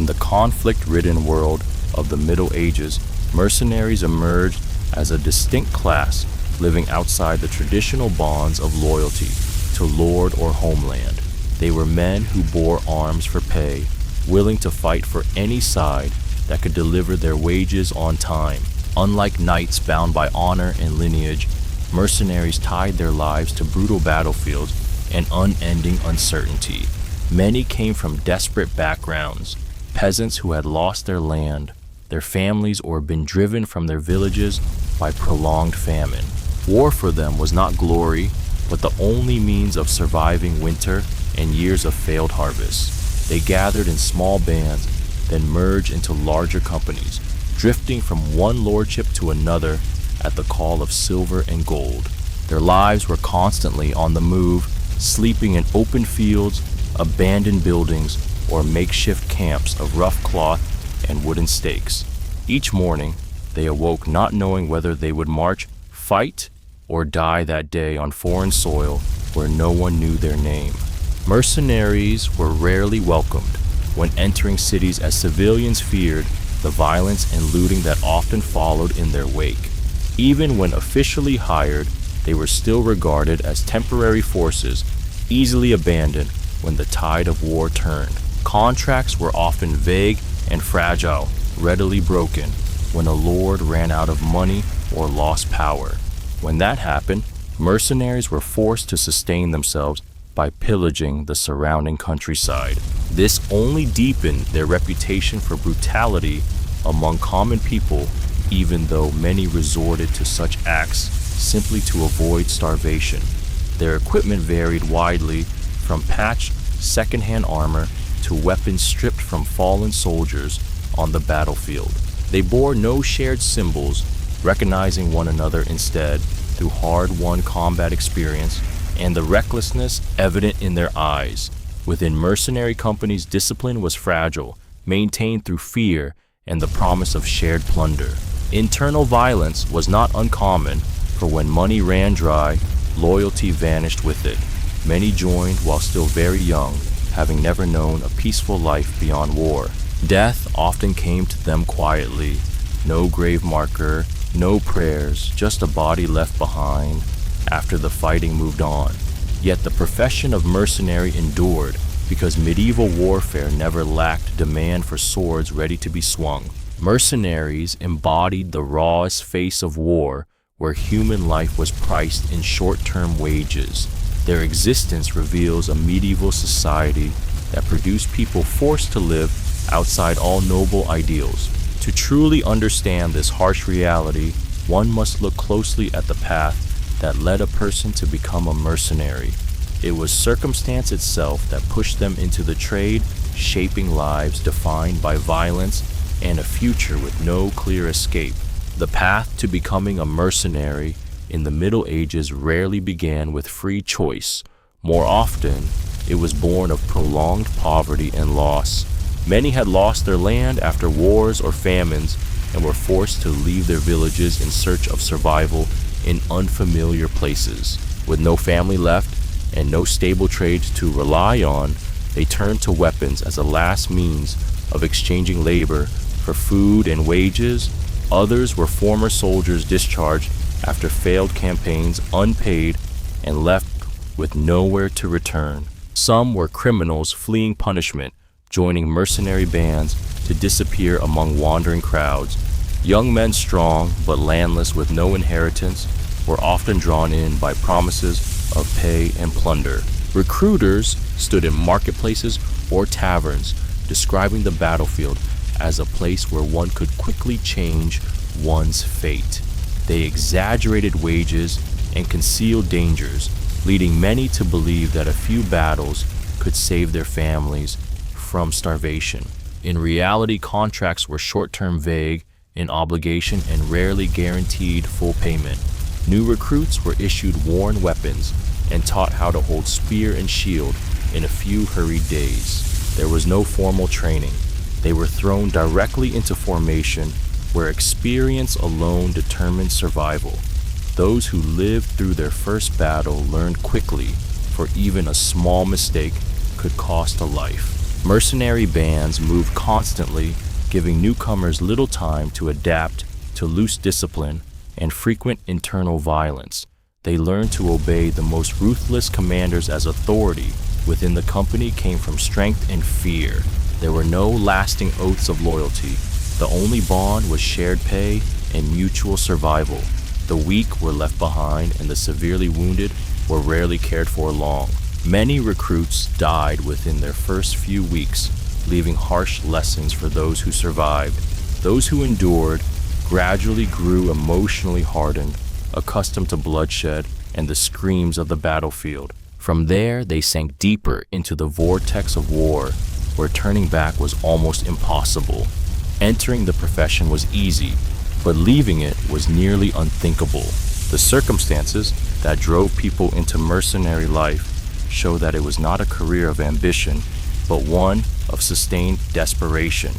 In the conflict-ridden world of the Middle Ages, mercenaries emerged as a distinct class, living outside the traditional bonds of loyalty to lord or homeland. They were men who bore arms for pay, willing to fight for any side that could deliver their wages on time. Unlike knights bound by honor and lineage, mercenaries tied their lives to brutal battlefields and unending uncertainty. Many came from desperate backgrounds, peasants who had lost their land, their families, or been driven from their villages by prolonged famine. War for them was not glory, but the only means of surviving winter and years of failed harvests. They gathered in small bands, then merged into larger companies, drifting from one lordship to another at the call of silver and gold. Their lives were constantly on the move, sleeping in open fields, abandoned buildings, or makeshift camps of rough cloth and wooden stakes. Each morning, they awoke not knowing whether they would march, fight, or die that day on foreign soil where no one knew their name. Mercenaries were rarely welcomed when entering cities, as civilians feared the violence and looting that often followed in their wake. Even when officially hired, they were still regarded as temporary forces, easily abandoned when the tide of war turned. Contracts were often vague and fragile, readily broken when a lord ran out of money or lost power. When that happened, mercenaries were forced to sustain themselves by pillaging the surrounding countryside. This only deepened their reputation for brutality among common people, even though many resorted to such acts simply to avoid starvation. Their equipment varied widely, from patched second-hand armor to weapons stripped from fallen soldiers on the battlefield. They bore no shared symbols, recognizing one another instead through hard-won combat experience and the recklessness evident in their eyes. Within mercenary companies, discipline was fragile, maintained through fear and the promise of shared plunder. Internal violence was not uncommon, for when money ran dry, loyalty vanished with it. Many joined while still very young, having never known a peaceful life beyond war. Death often came to them quietly. No grave marker, no prayers, just a body left behind after the fighting moved on. Yet the profession of mercenary endured because medieval warfare never lacked demand for swords ready to be swung. Mercenaries embodied the rawest face of war, where human life was priced in short-term wages. Their existence reveals a medieval society that produced people forced to live outside all noble ideals. To truly understand this harsh reality, one must look closely at the path that led a person to become a mercenary. It was circumstance itself that pushed them into the trade, shaping lives defined by violence and a future with no clear escape. The path to becoming a mercenary in the Middle Ages rarely began with free choice. More often, it was born of prolonged poverty and loss. Many had lost their land after wars or famines and were forced to leave their villages in search of survival in unfamiliar places. With no family left and no stable trade to rely on, they turned to weapons as a last means of exchanging labor for food and wages. Others were former soldiers discharged after failed campaigns, unpaid, and left with nowhere to return. Some were criminals fleeing punishment, joining mercenary bands to disappear among wandering crowds. Young men strong but landless with no inheritance were often drawn in by promises of pay and plunder. Recruiters stood in marketplaces or taverns, describing the battlefield as a place where one could quickly change one's fate. They exaggerated wages and concealed dangers, leading many to believe that a few battles could save their families from starvation. In reality, contracts were short-term, vague in obligation, and rarely guaranteed full payment. New recruits were issued worn weapons and taught how to hold spear and shield in a few hurried days. There was no formal training. They were thrown directly into formation, where experience alone determined survival. Those who lived through their first battle learned quickly, for even a small mistake could cost a life. Mercenary bands moved constantly, giving newcomers little time to adapt to loose discipline and frequent internal violence. They learned to obey the most ruthless commanders as authority within the company came from strength and fear. There were no lasting oaths of loyalty. The only bond was shared pay and mutual survival. The weak were left behind and the severely wounded were rarely cared for long. Many recruits died within their first few weeks, leaving harsh lessons for those who survived. Those who endured gradually grew emotionally hardened, accustomed to bloodshed and the screams of the battlefield. From there, they sank deeper into the vortex of war, where turning back was almost impossible. Entering the profession was easy, but leaving it was nearly unthinkable. The circumstances that drove people into mercenary life show that it was not a career of ambition, but one of sustained desperation.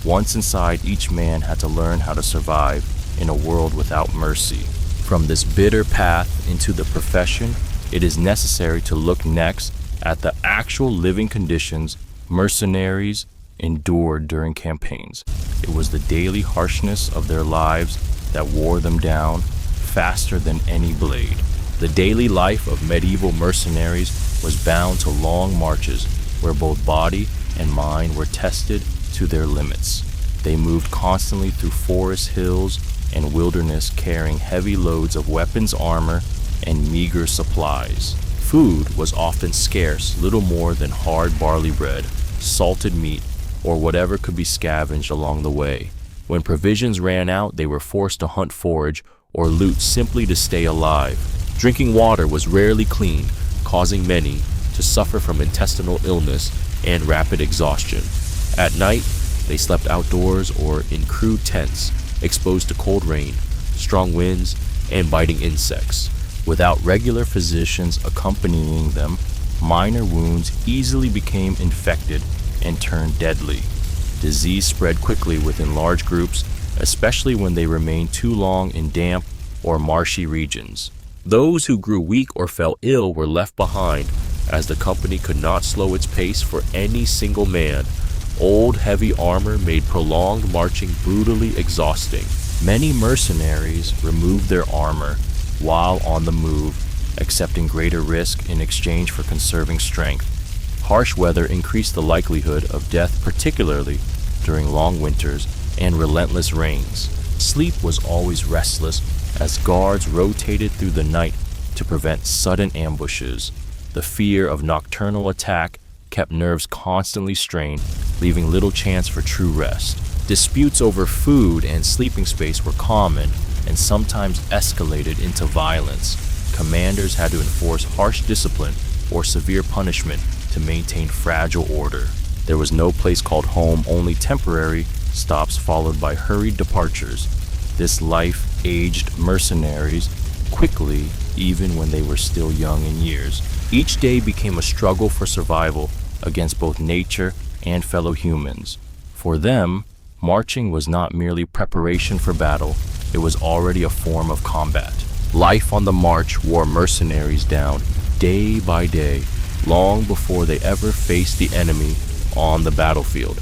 Once inside, each man had to learn how to survive in a world without mercy. From this bitter path into the profession, it is necessary to look next at the actual living conditions mercenaries endured during campaigns. It was the daily harshness of their lives that wore them down faster than any blade. The daily life of medieval mercenaries was bound to long marches where both body and mind were tested to their limits. They moved constantly through forest, hills, and wilderness carrying heavy loads of weapons, armor, and meager supplies. Food was often scarce, little more than hard barley bread, salted meat, or whatever could be scavenged along the way. When provisions ran out, they were forced to hunt forage or loot simply to stay alive. Drinking water was rarely clean, causing many to suffer from intestinal illness and rapid exhaustion. At night, they slept outdoors or in crude tents, exposed to cold rain, strong winds, and biting insects. Without regular physicians accompanying them, minor wounds easily became infected and turned deadly. Disease spread quickly within large groups, especially when they remained too long in damp or marshy regions. Those who grew weak or fell ill were left behind, as the company could not slow its pace for any single man. Old, heavy armor made prolonged marching brutally exhausting. Many mercenaries removed their armor while on the move, accepting greater risk in exchange for conserving strength. Harsh weather increased the likelihood of death, particularly during long winters and relentless rains. Sleep was always restless as guards rotated through the night to prevent sudden ambushes. The fear of nocturnal attack kept nerves constantly strained, leaving little chance for true rest. Disputes over food and sleeping space were common and sometimes escalated into violence. Commanders had to enforce harsh discipline or severe punishment to maintain fragile order. There was no place called home, only temporary stops followed by hurried departures. This life aged mercenaries quickly, even when they were still young in years. Each day became a struggle for survival against both nature and fellow humans. For them, marching was not merely preparation for battle, it was already a form of combat. Life on the march wore mercenaries down day by day, long before they ever faced the enemy on the battlefield.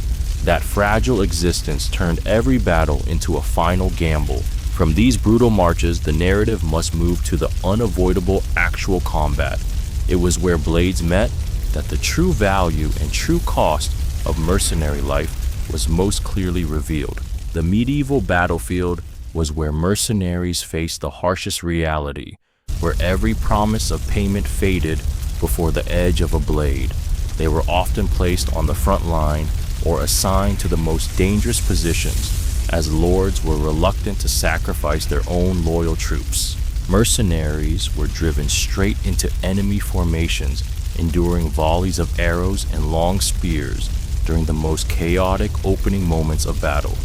That fragile existence turned every battle into a final gamble. From these brutal marches, the narrative must move to the unavoidable actual combat. It was where blades met that the true value and true cost of mercenary life was most clearly revealed. The medieval battlefield was where mercenaries faced the harshest reality, where every promise of payment faded before the edge of a blade. They were often placed on the front line or assigned to the most dangerous positions, as lords were reluctant to sacrifice their own loyal troops. Mercenaries were driven straight into enemy formations, enduring volleys of arrows and long spears during the most chaotic opening moments of battle.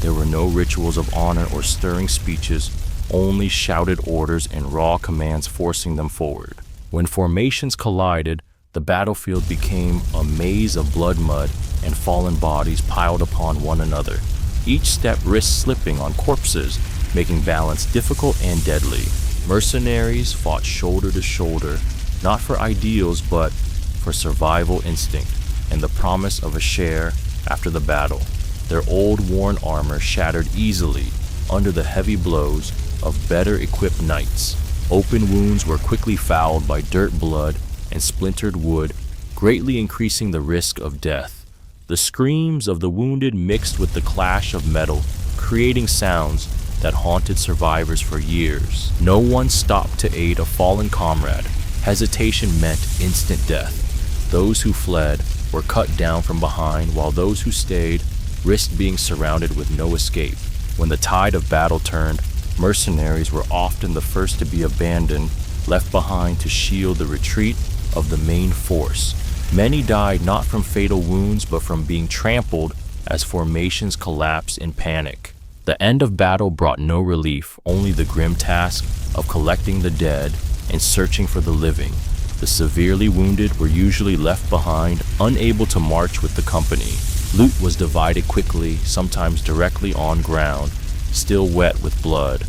There were no rituals of honor or stirring speeches, only shouted orders and raw commands forcing them forward. When formations collided, the battlefield became a maze of blood, mud, and fallen bodies piled upon one another. Each step risked slipping on corpses, making balance difficult and deadly. Mercenaries fought shoulder to shoulder, not for ideals but for survival instinct. and the promise of a share after the battle. Their old worn armor shattered easily under the heavy blows of better equipped knights. Open wounds were quickly fouled by dirt, blood, and splintered wood, greatly increasing the risk of death. The screams of the wounded mixed with the clash of metal, creating sounds that haunted survivors for years. No one stopped to aid a fallen comrade. Hesitation meant instant death. Those who fled were cut down from behind, while those who stayed risked being surrounded with no escape. When the tide of battle turned, mercenaries were often the first to be abandoned, left behind to shield the retreat of the main force. Many died not from fatal wounds but from being trampled as formations collapsed in panic. The end of battle brought no relief, only the grim task of collecting the dead and searching for the living. The severely wounded were usually left behind, unable to march with the company. Loot was divided quickly, sometimes directly on ground, still wet with blood.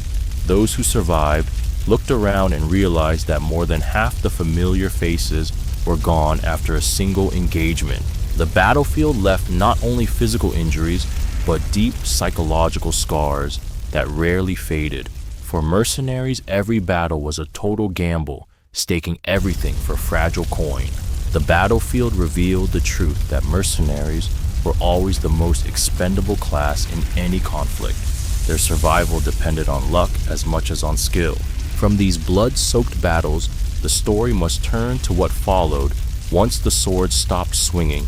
Those who survived looked around and realized that more than half the familiar faces were gone after a single engagement. The battlefield left not only physical injuries, but deep psychological scars that rarely faded. For mercenaries, every battle was a total gamble, staking everything for fragile coin. The battlefield revealed the truth that mercenaries were always the most expendable class in any conflict. Their survival depended on luck as much as on skill. From these blood-soaked battles, the story must turn to what followed once the swords stopped swinging,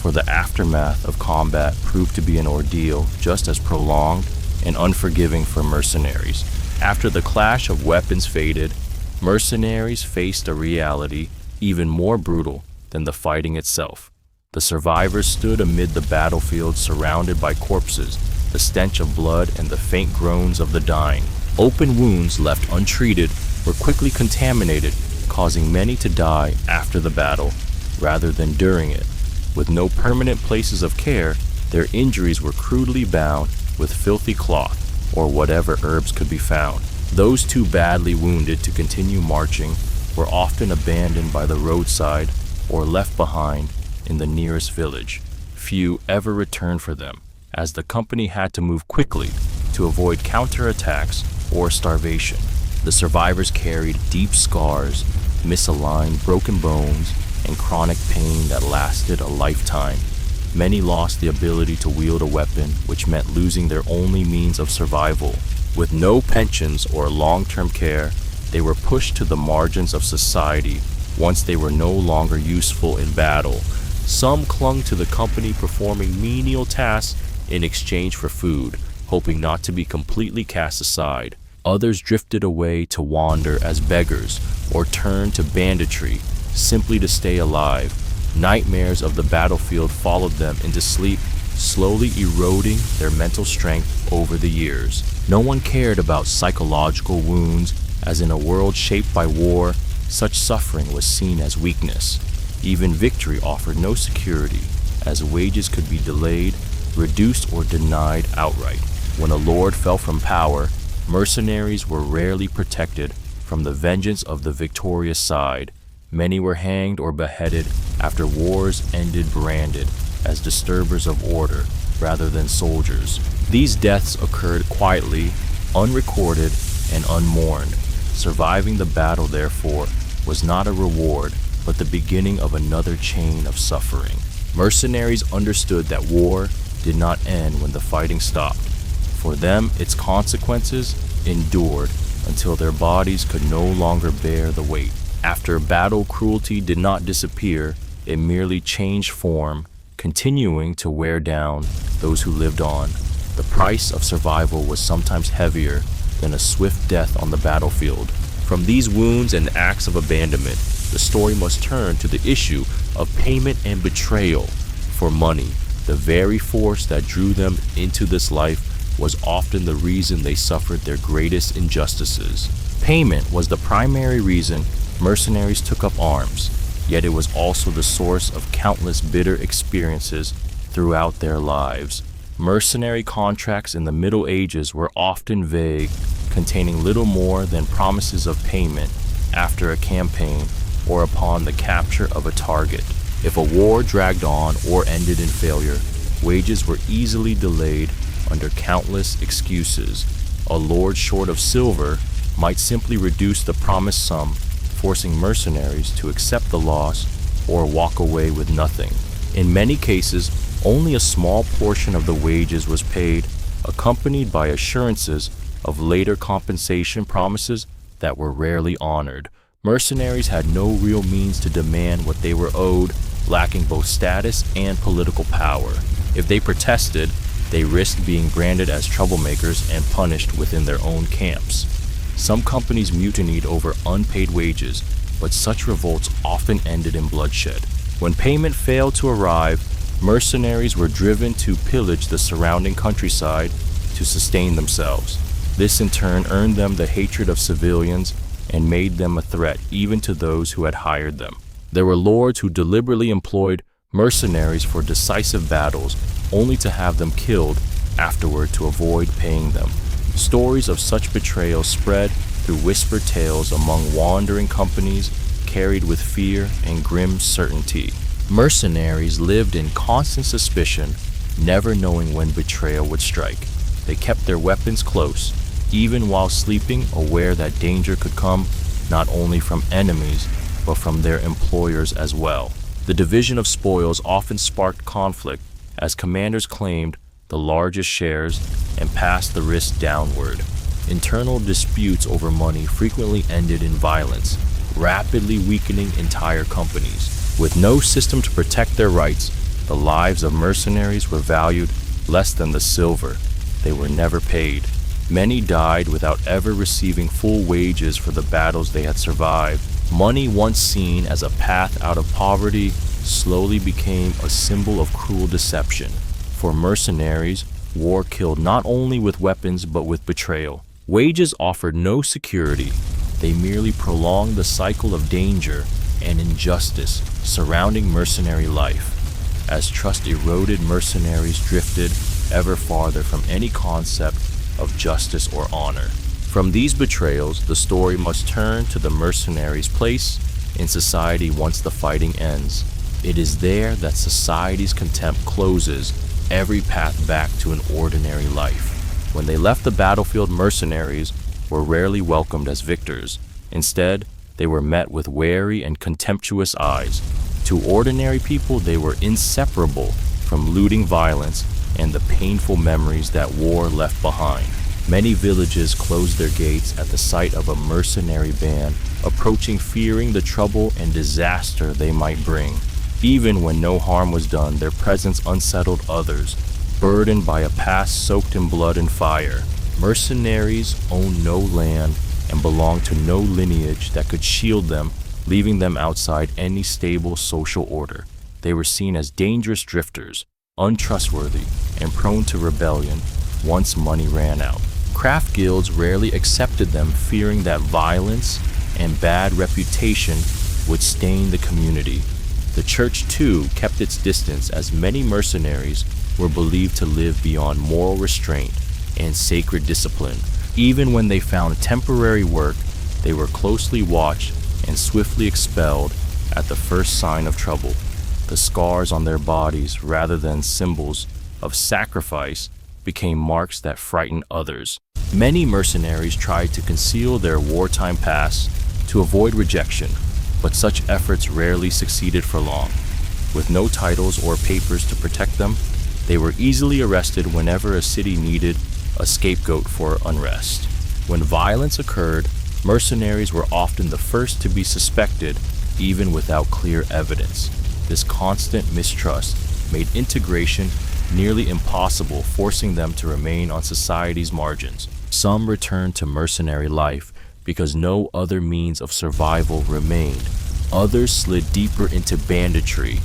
for the aftermath of combat proved to be an ordeal just as prolonged and unforgiving for mercenaries. After the clash of weapons faded, mercenaries faced a reality even more brutal than the fighting itself. The survivors stood amid the battlefield surrounded by corpses, the stench of blood and the faint groans of the dying. Open wounds left untreated were quickly contaminated, causing many to die after the battle rather than during it. With no permanent places of care, their injuries were crudely bound with filthy cloth or whatever herbs could be found. Those too badly wounded to continue marching were often abandoned by the roadside or left behind in the nearest village. Few ever returned for them, as the company had to move quickly to avoid counterattacks or starvation. The survivors carried deep scars, misaligned broken bones, and chronic pain that lasted a lifetime. Many lost the ability to wield a weapon, which meant losing their only means of survival. With no pensions or long-term care, they were pushed to the margins of society once they were no longer useful in battle. Some clung to the company, performing menial tasks in exchange for food, hoping not to be completely cast aside. Others drifted away to wander as beggars or turned to banditry simply to stay alive. Nightmares of the battlefield followed them into sleep, slowly eroding their mental strength over the years. No one cared about psychological wounds, as in a world shaped by war, such suffering was seen as weakness. Even victory offered no security, as wages could be delayed, reduced, or denied outright. When a lord fell from power, mercenaries were rarely protected from the vengeance of the victorious side. Many were hanged or beheaded after wars ended, branded as disturbers of order rather than soldiers. These deaths occurred quietly, unrecorded, and unmourned. Surviving the battle, therefore, was not a reward, but the beginning of another chain of suffering. Mercenaries understood that war did not end when the fighting stopped. For them, its consequences endured until their bodies could no longer bear the weight. After battle, cruelty did not disappear, it merely changed form, continuing to wear down those who lived on. The price of survival was sometimes heavier than a swift death on the battlefield. From these wounds and acts of abandonment, the story must turn to the issue of payment and betrayal. For money, the very force that drew them into this life, was often the reason they suffered their greatest injustices. Payment was the primary reason mercenaries took up arms, yet it was also the source of countless bitter experiences throughout their lives. Mercenary contracts in the Middle Ages were often vague, containing little more than promises of payment after a campaign or upon the capture of a target. If a war dragged on or ended in failure, wages were easily delayed under countless excuses. A lord short of silver might simply reduce the promised sum, forcing mercenaries to accept the loss or walk away with nothing. In many cases, only a small portion of the wages was paid, accompanied by assurances of later compensation promises that were rarely honored. Mercenaries had no real means to demand what they were owed, lacking both status and political power. If they protested, they risked being branded as troublemakers and punished within their own camps. Some companies mutinied over unpaid wages, but such revolts often ended in bloodshed. When payment failed to arrive, mercenaries were driven to pillage the surrounding countryside to sustain themselves. This in turn earned them the hatred of civilians and made them a threat even to those who had hired them. There were lords who deliberately employed mercenaries for decisive battles, only to have them killed afterward to avoid paying them. Stories of such betrayal spread through whispered tales among wandering companies, carried with fear and grim certainty. Mercenaries lived in constant suspicion, never knowing when betrayal would strike. They kept their weapons close, even while sleeping, aware that danger could come not only from enemies, but from their employers as well. The division of spoils often sparked conflict, as commanders claimed the largest shares and passed the risk downward. Internal disputes over money frequently ended in violence, rapidly weakening entire companies. With no system to protect their rights, the lives of mercenaries were valued less than the silver. They were never paid. Many died without ever receiving full wages for the battles they had survived. Money, once seen as a path out of poverty, slowly became a symbol of cruel deception. For mercenaries, war killed not only with weapons but with betrayal. Wages offered no security. They merely prolonged the cycle of danger and injustice surrounding mercenary life. As trust eroded, mercenaries drifted ever farther from any concept of justice or honor. From these betrayals, the story must turn to the mercenary's place in society once the fighting ends. It is there that society's contempt closes every path back to an ordinary life. When they left the battlefield, mercenaries were rarely welcomed as victors. Instead, they were met with wary and contemptuous eyes. To ordinary people, they were inseparable from looting, violence, and the painful memories that war left behind. Many villages closed their gates at the sight of a mercenary band approaching, fearing the trouble and disaster they might bring. Even when no harm was done, their presence unsettled others, burdened by a past soaked in blood and fire. Mercenaries owned no land and belonged to no lineage that could shield them, leaving them outside any stable social order. They were seen as dangerous drifters, untrustworthy, and prone to rebellion once money ran out. Craft guilds rarely accepted them, fearing that violence and bad reputation would stain the community. The church, too, kept its distance, as many mercenaries were believed to live beyond moral restraint and sacred discipline. Even when they found temporary work, they were closely watched and swiftly expelled at the first sign of trouble. The scars on their bodies, rather than symbols of sacrifice, became marks that frightened others. Many mercenaries tried to conceal their wartime past to avoid rejection, but such efforts rarely succeeded for long. With no titles or papers to protect them, they were easily arrested whenever a city needed a scapegoat for unrest. When violence occurred, mercenaries were often the first to be suspected, even without clear evidence. This constant mistrust made integration nearly impossible, forcing them to remain on society's margins. Some returned to mercenary life because no other means of survival remained. Others slid deeper into banditry,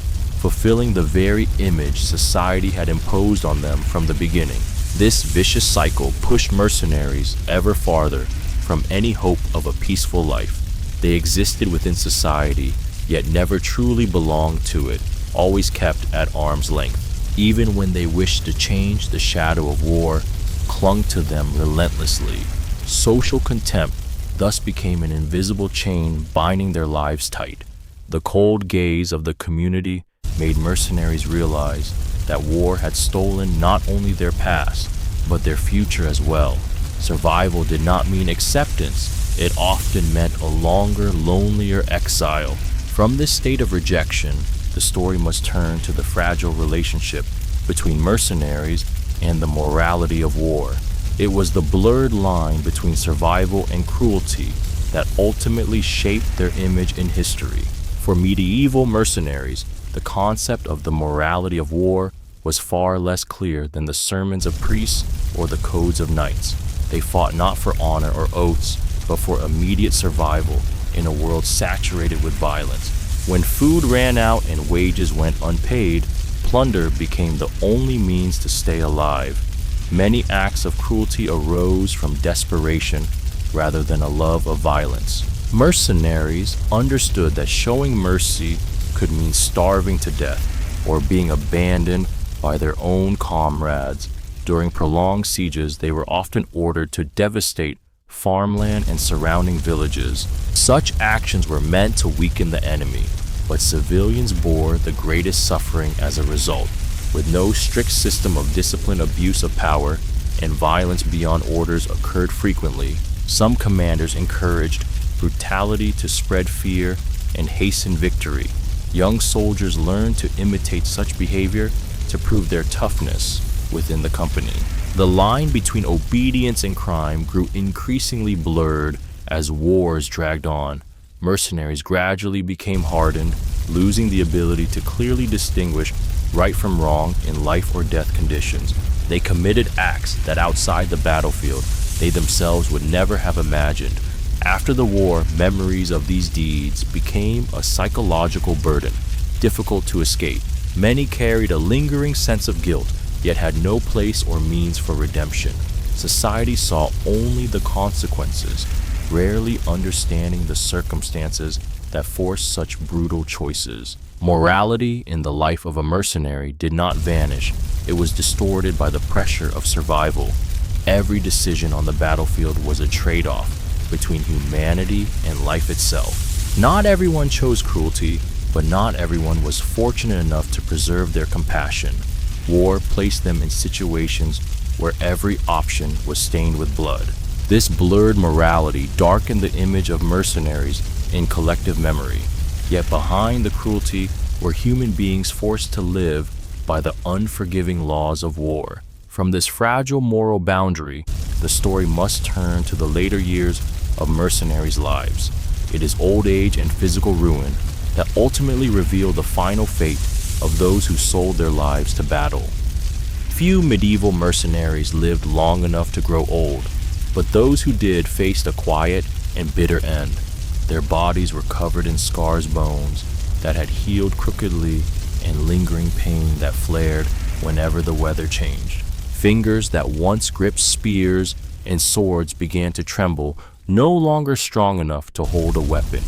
fulfilling the very image society had imposed on them from the beginning. This vicious cycle pushed mercenaries ever farther from any hope of a peaceful life. They existed within society, yet never truly belonged to it, always kept at arm's length. Even when they wished to change, the shadow of war clung to them relentlessly. Social contempt thus became an invisible chain binding their lives tight. The cold gaze of the community made mercenaries realize that war had stolen not only their past, but their future as well. Survival did not mean acceptance. It often meant a longer, lonelier exile. From this state of rejection, the story must turn to the fragile relationship between mercenaries and the morality of war. It was the blurred line between survival and cruelty that ultimately shaped their image in history. For medieval mercenaries, the concept of the morality of war was far less clear than the sermons of priests or the codes of knights. They fought not for honor or oaths, but for immediate survival in a world saturated with violence. When food ran out and wages went unpaid, plunder became the only means to stay alive. Many acts of cruelty arose from desperation rather than a love of violence. Mercenaries understood that showing mercy could mean starving to death or being abandoned by their own comrades. During prolonged sieges, they were often ordered to devastate farmland and surrounding villages. Such actions were meant to weaken the enemy, but civilians bore the greatest suffering as a result. With no strict system of discipline, abuse of power and violence beyond orders occurred frequently. Some commanders encouraged brutality to spread fear and hasten victory. Young soldiers learned to imitate such behavior to prove their toughness within the company. The line between obedience and crime grew increasingly blurred as wars dragged on. Mercenaries gradually became hardened, losing the ability to clearly distinguish right from wrong in life or death conditions. They committed acts that outside the battlefield they themselves would never have imagined. After the war, memories of these deeds became a psychological burden, difficult to escape. Many carried a lingering sense of guilt, yet had no place or means for redemption. Society saw only the consequences, rarely understanding the circumstances that forced such brutal choices. Morality in the life of a mercenary did not vanish. It was distorted by the pressure of survival. Every decision on the battlefield was a trade-off between humanity and life itself. Not everyone chose cruelty, but not everyone was fortunate enough to preserve their compassion. War placed them in situations where every option was stained with blood. This blurred morality darkened the image of mercenaries in collective memory. Yet behind the cruelty were human beings forced to live by the unforgiving laws of war. From this fragile moral boundary, the story must turn to the later years of mercenaries' lives. It is old age and physical ruin that ultimately reveal the final fate of those who sold their lives to battle. Few medieval mercenaries lived long enough to grow old, but those who did faced a quiet and bitter end. Their bodies were covered in scars, bones that had healed crookedly, and lingering pain that flared whenever the weather changed. Fingers that once gripped spears and swords began to tremble, no longer strong enough to hold a weapon.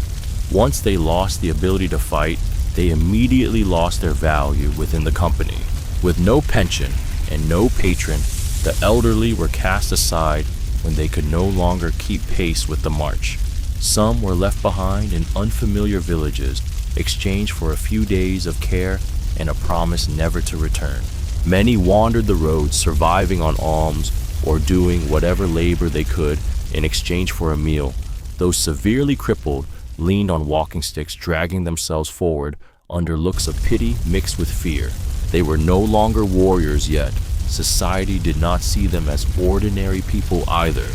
Once they lost the ability to fight, they immediately lost their value within the company. With no pension and no patron, the elderly were cast aside when they could no longer keep pace with the march. Some were left behind in unfamiliar villages, exchanged for a few days of care and a promise never to return. Many wandered the roads, surviving on alms or doing whatever labor they could in exchange for a meal. Those severely crippled leaned on walking sticks, dragging themselves forward under looks of pity mixed with fear. They were no longer warriors yet. Society did not see them as ordinary people either.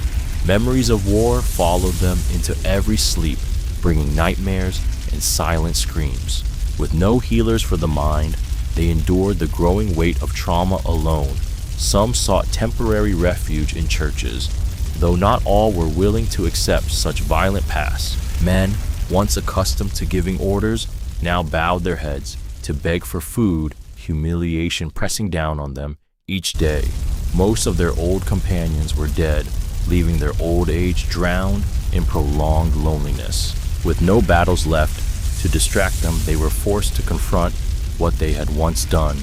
Memories of war followed them into every sleep, bringing nightmares and silent screams. With no healers for the mind, they endured the growing weight of trauma alone. Some sought temporary refuge in churches, though not all were willing to accept such violent paths. Men, once accustomed to giving orders, now bowed their heads to beg for food, humiliation pressing down on them each day. Most of their old companions were dead, leaving their old age drowned in prolonged loneliness. With no battles left to distract them, they were forced to confront what they had once done.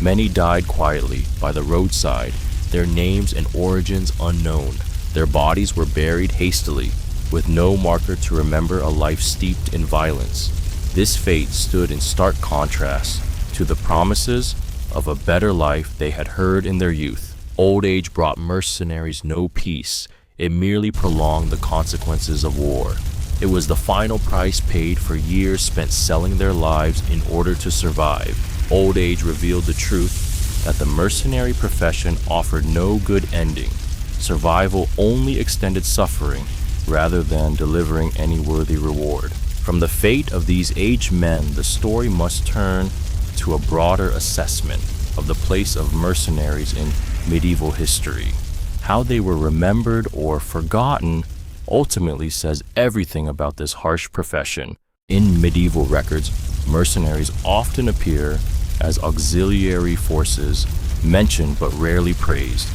Many died quietly by the roadside, their names and origins unknown. Their bodies were buried hastily, with no marker to remember a life steeped in violence. This fate stood in stark contrast to the promises of a better life they had heard in their youth. Old age brought mercenaries no peace. It merely prolonged the consequences of war. It was the final price paid for years spent selling their lives in order to survive. Old age revealed the truth that the mercenary profession offered no good ending. Survival only extended suffering rather than delivering any worthy reward. From the fate of these aged men, the story must turn to a broader assessment of the place of mercenaries in medieval history. How they were remembered or forgotten ultimately says everything about this harsh profession. In medieval records, mercenaries often appear as auxiliary forces, mentioned but rarely praised.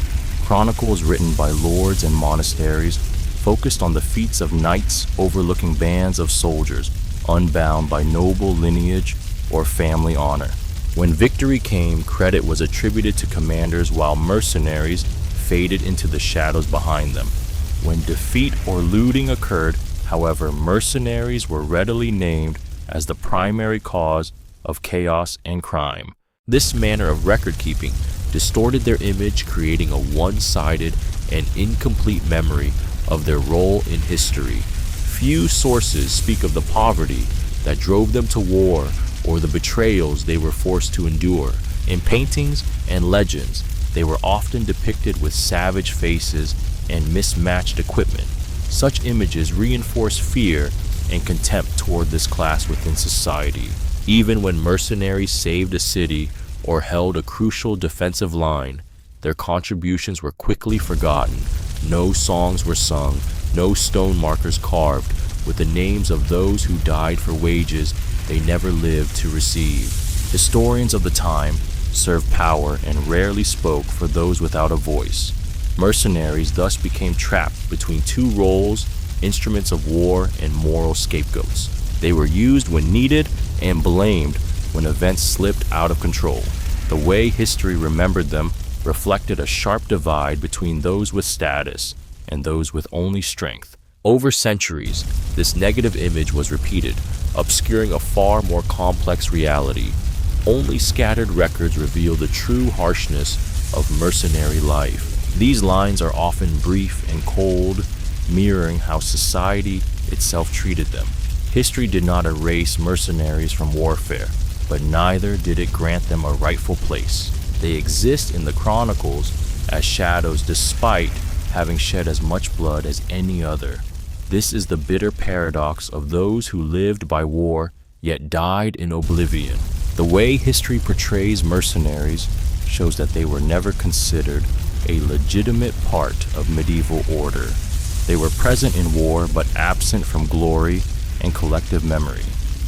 Chronicles written by lords and monasteries focused on the feats of knights overlooking bands of soldiers, unbound by noble lineage or family honor. When victory came, credit was attributed to commanders while mercenaries faded into the shadows behind them. When defeat or looting occurred, however, mercenaries were readily named as the primary cause of chaos and crime. This manner of record-keeping distorted their image, creating a one-sided and incomplete memory of their role in history. Few sources speak of the poverty that drove them to war or the betrayals they were forced to endure. In paintings and legends, they were often depicted with savage faces and mismatched equipment. Such images reinforce fear and contempt toward this class within society. Even when mercenaries saved a city or held a crucial defensive line, their contributions were quickly forgotten. No songs were sung, no stone markers carved with the names of those who died for wages they never lived to receive. Historians of the time served power and rarely spoke for those without a voice. Mercenaries thus became trapped between two roles, instruments of war and moral scapegoats. They were used when needed and blamed when events slipped out of control. The way history remembered them reflected a sharp divide between those with status and those with only strength. Over centuries, this negative image was repeated, obscuring a far more complex reality. Only scattered records reveal the true harshness of mercenary life. These lines are often brief and cold, mirroring how society itself treated them. History did not erase mercenaries from warfare, but neither did it grant them a rightful place. They exist in the chronicles as shadows despite having shed as much blood as any other. This is the bitter paradox of those who lived by war yet died in oblivion. The way history portrays mercenaries shows that they were never considered a legitimate part of medieval order. They were present in war but absent from glory and collective memory.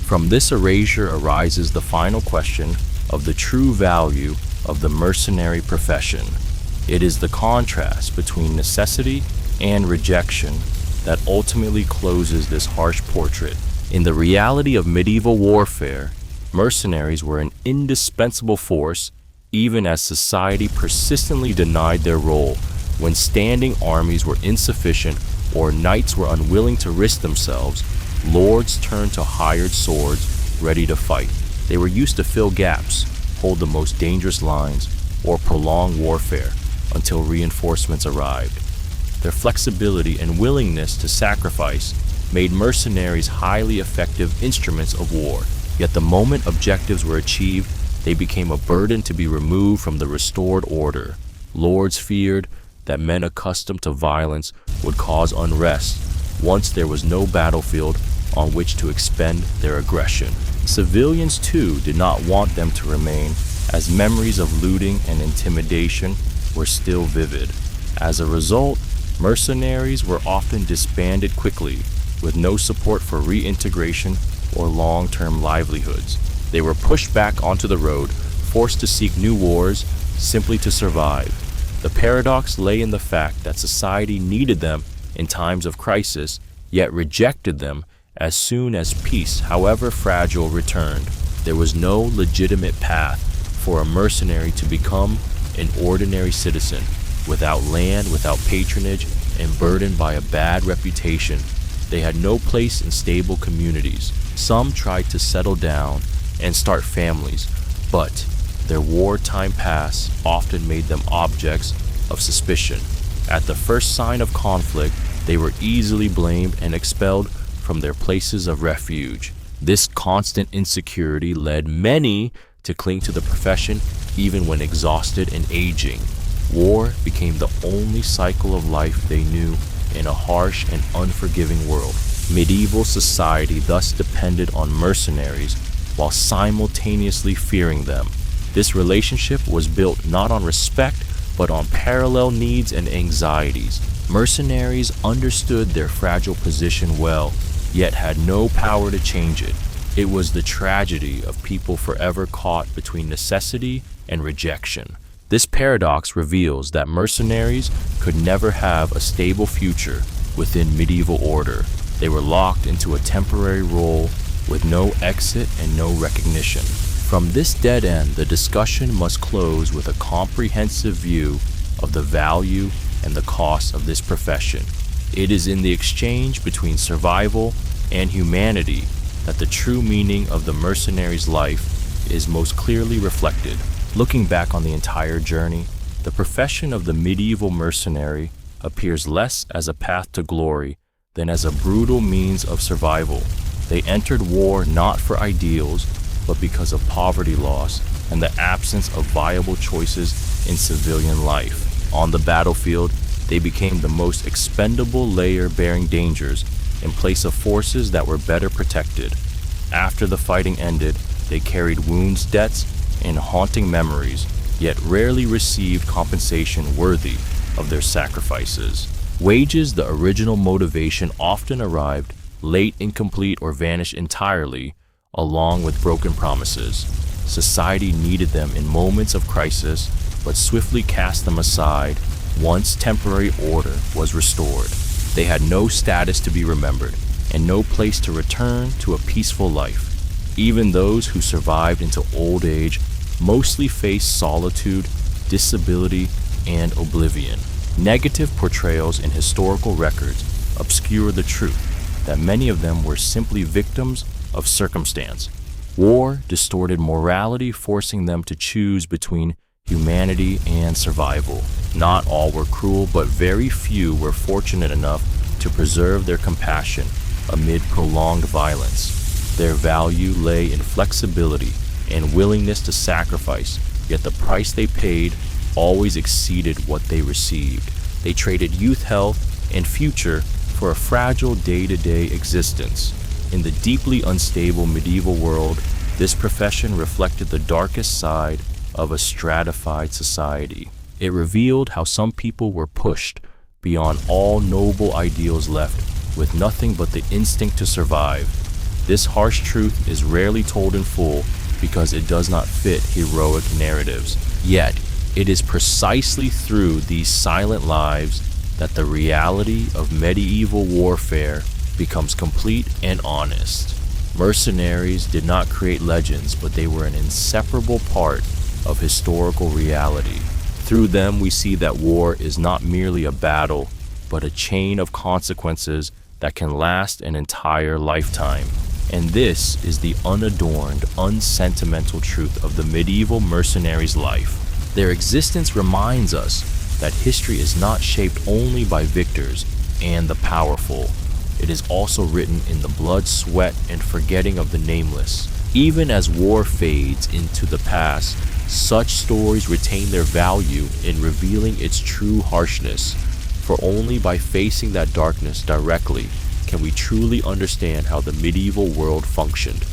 From this erasure arises the final question of the true value of the mercenary profession. It is the contrast between necessity and rejection that ultimately closes this harsh portrait. In the reality of medieval warfare, mercenaries were an indispensable force even as society persistently denied their role. When standing armies were insufficient or knights were unwilling to risk themselves, lords turned to hired swords ready to fight. They were used to fill gaps, hold the most dangerous lines, or prolong warfare until reinforcements arrived. Their flexibility and willingness to sacrifice made mercenaries highly effective instruments of war. Yet the moment objectives were achieved, they became a burden to be removed from the restored order. Lords feared that men accustomed to violence would cause unrest once there was no battlefield on which to expend their aggression. Civilians, too, did not want them to remain, as memories of looting and intimidation were still vivid. As a result, mercenaries were often disbanded quickly, with no support for reintegration or long-term livelihoods. They were pushed back onto the road, forced to seek new wars simply to survive. The paradox lay in the fact that society needed them in times of crisis, yet rejected them as soon as peace, however fragile, returned. There was no legitimate path for a mercenary to become an ordinary citizen, without land, without patronage, and burdened by a bad reputation. They had no place in stable communities. Some tried to settle down and start families, But their wartime past often made them objects of suspicion. At the first sign of conflict, they were easily blamed and expelled from their places of refuge. This constant insecurity led many to cling to the profession even when exhausted and aging. War became the only cycle of life they knew in a harsh and unforgiving world. Medieval society thus depended on mercenaries while simultaneously fearing them. This relationship was built not on respect, but on parallel needs and anxieties. Mercenaries understood their fragile position well, yet had no power to change it. It was the tragedy of people forever caught between necessity and rejection. This paradox reveals that mercenaries could never have a stable future within medieval order. They were locked into a temporary role with no exit and no recognition. From this dead end, the discussion must close with a comprehensive view of the value and the cost of this profession. It is in the exchange between survival and humanity that the true meaning of the mercenary's life is most clearly reflected. Looking back on the entire journey, the profession of the medieval mercenary appears less as a path to glory than as a brutal means of survival. They entered war not for ideals, but because of poverty loss and the absence of viable choices in civilian life. On the battlefield, they became the most expendable layer bearing dangers in place of forces that were better protected. After the fighting ended, they carried wounds, debts, and haunting memories, yet rarely received compensation worthy of their sacrifices. Wages, the original motivation, often arrived late, incomplete, or vanished entirely, along with broken promises. Society needed them in moments of crisis, but swiftly cast them aside once temporary order was restored. They had no status to be remembered, and no place to return to a peaceful life. Even those who survived into old age mostly faced solitude, disability, and oblivion. Negative portrayals in historical records obscure the truth that many of them were simply victims of circumstance. War distorted morality, forcing them to choose between humanity and survival. Not all were cruel, but very few were fortunate enough to preserve their compassion amid prolonged violence. Their value lay in flexibility and willingness to sacrifice, yet the price they paid always exceeded what they received. They traded youth, health, and future for a fragile day-to-day existence. In the deeply unstable medieval world, this profession reflected the darkest side of a stratified society. It revealed how some people were pushed beyond all noble ideals, left with nothing but the instinct to survive. This harsh truth is rarely told in full because it does not fit heroic narratives. Yet, it is precisely through these silent lives that the reality of medieval warfare becomes complete and honest. Mercenaries did not create legends, but they were an inseparable part of historical reality. Through them, we see that war is not merely a battle, but a chain of consequences that can last an entire lifetime. And this is the unadorned, unsentimental truth of the medieval mercenary's life. Their existence reminds us that history is not shaped only by victors and the powerful. It is also written in the blood, sweat, and forgetting of the nameless. Even as war fades into the past, such stories retain their value in revealing its true harshness. For only by facing that darkness directly can we truly understand how the medieval world functioned.